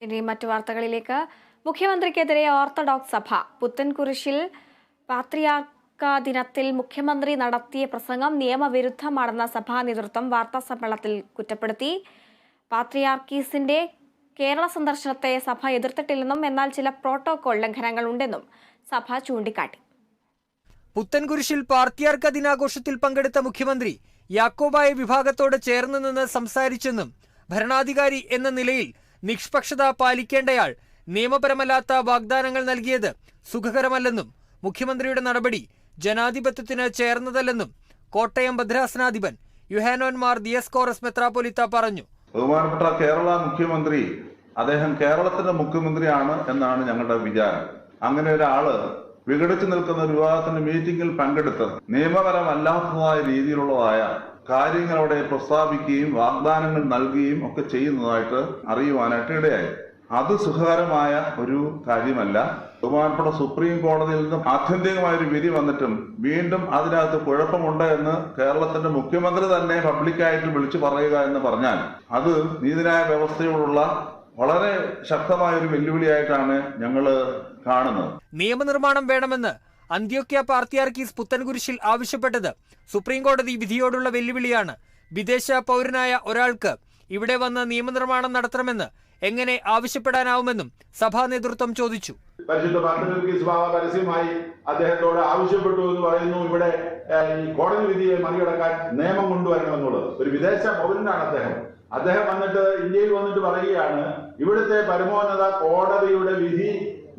ഇനി മറ്റു വാർത്തകളിലേക്ക്. മുഖ്യമന്ത്രിക്കെതിരെ ഓർത്തഡോക്സ് സഭ. പുത്തൻകുരിശിൽ പാത്രിയാർക്ക ദിനത്തിൽ മുഖ്യമന്ത്രി നടത്തിയ പ്രസംഗം നിയമവിരുദ്ധമാണെന്ന സഭാ നേതൃത്വം വാർത്താസമ്മേളനത്തിൽ കുറ്റപ്പെടുത്തി. പാത്രിയാർക്കീസിന്റെ കേരള സന്ദർശനത്തെ സഭ എതിർത്തിട്ടില്ലെന്നും എന്നാൽ ചില പ്രോട്ടോകോൾ ലംഘനങ്ങൾ ഉണ്ടെന്നും സഭ ചൂണ്ടിക്കാട്ടി. പുത്തൻകുരിശിൽ പാത്രിയാർക്ക ദിനാഘോഷത്തിൽ പങ്കെടുത്ത മുഖ്യമന്ത്രി യാക്കോബായ വിഭാഗത്തോട് ചേർന്ന് നിന്ന് സംസാരിച്ചെന്നും ഭരണാധികാരി എന്ന നിലയിൽ നിഷ്പക്ഷത പാലിക്കേണ്ടയാൾ നിയമപരമല്ലാത്ത വാഗ്ദാനങ്ങൾ നൽകിയത് സുഖകരമല്ലെന്നും മുഖ്യമന്ത്രിയുടെ നടപടി ജനാധിപത്യത്തിന് ചേർന്നതല്ലെന്നും കോട്ടയം ഭദ്രാസനാധിപൻ യുഹാനോൻ മാർ ദിയസ്കോറസ് മെത്രാപ്പൊലീത്ത പറഞ്ഞു. ബഹുമാനപ്പെട്ട കേരള മുഖ്യമന്ത്രി അദ്ദേഹം കേരളത്തിന്റെ മുഖ്യമന്ത്രിയാണ് എന്നാണ് ഞങ്ങളുടെ വിചാരം. അങ്ങനെ ഒരാള് വിഘടിച്ചു നിൽക്കുന്ന ഒരു വിവാഹത്തിന്റെ മീറ്റിംഗിൽ പങ്കെടുത്ത് നിയമപരമല്ലാത്തതായ രീതിയിലുള്ളതായ കാര്യങ്ങൾ അവിടെ പ്രസ്താവിക്കുകയും വാഗ്ദാനങ്ങൾ നൽകുകയും ഒക്കെ ചെയ്യുന്നതായിട്ട് അറിയുവാനായിട്ട് ഇടയായി. അത് സുഖകരമായ ഒരു കാര്യമല്ല. ബഹുമാനപ്പെട്ട സുപ്രീം കോടതിയിൽ നിന്നും ആത്യന്തികമായ ഒരു വിധി വന്നിട്ടും വീണ്ടും അതിനകത്ത് കുഴപ്പമുണ്ട് എന്ന് കേരളത്തിന്റെ മുഖ്യമന്ത്രി തന്നെ പബ്ലിക്കായിട്ട് വിളിച്ചു പറയുക എന്ന് പറഞ്ഞാൽ അത് നീതിന്യായ വ്യവസ്ഥയോടുള്ള വളരെ ശക്തമായ ഒരു വെല്ലുവിളിയായിട്ടാണ് ഞങ്ങൾ കാണുന്നത്. നിയമനിർമ്മാണം വേണമെന്ന് അന്ത്യോക്യ പാത്രിയാർക്കീസ് പുത്തൻകുരിശിൽ ആവശ്യപ്പെട്ടത് സുപ്രീം കോടതി വിധിയോടുള്ള വെല്ലുവിളിയാണ്. വിദേശ പൗരനായ ഒരാൾക്ക് ഇവിടെ വന്ന് നിയമനിർമ്മാണം നടത്തണമെന്ന് എങ്ങനെ ആവശ്യപ്പെടാനാവുമെന്നും സഭാ നേതൃത്വം ചോദിച്ചു. പരിശുദ്ധ പാത്രിയാർക്കീസ് ബാവ പരസ്യമായി അദ്ദേഹത്തോട് ആവശ്യപ്പെട്ടു എന്ന് പറയുന്നു. ഇവിടെ ഈ കോടതി വിധിയെ മറികടക്കാൻ നിയമം കൊണ്ടുവരണമെന്നുള്ളത്. ഒരു വിദേശ പൗരനാണ് അദ്ദേഹം വന്നിട്ട് ഇന്ത്യയിൽ വന്നിട്ട് പറയുകയാണ് ഇവിടുത്തെ പരമോന്നത കോടതിയുടെ വിധി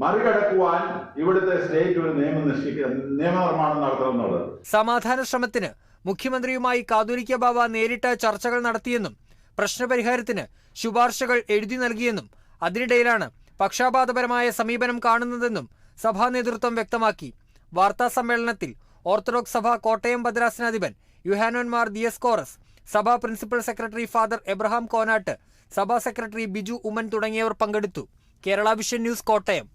മറികടക്കുവാൻ ഇവിടുത്തെ സ്റ്റേറ്റ് ഒരു നിയമനിർമ്മാണം നടത്തണമെന്നുള്ളത്. സമാധാന ശ്രമത്തിന് മുഖ്യമന്ത്രിയുമായി കാതോലിക്ക ബാവ നേരിട്ട് ചർച്ചകൾ നടത്തിയെന്നും പ്രശ്നപരിഹാരത്തിന് ശുപാർശകൾ എഴുതി നൽകിയെന്നും അതിനിടയിലാണ് പക്ഷാപാതപരമായ സമീപനം കാണുന്നതെന്നും സഭാ നേതൃത്വം വ്യക്തമാക്കി. വാർത്താ സമ്മേളനത്തിൽ ഓർത്തഡോക്സ് സഭ കോട്ടയം ഭദ്രാസനാധിപൻ യുഹാനോൻ മാർ ദിയസ്കോറസ്, സഭാ principal secretary father Abraham Konatt, സഭാ സെക്രട്ടറി ബിജു ഉമ്മൻ തുടങ്ങിയവർ പങ്കെടുത്തു. Kerala vision news, Kottayam.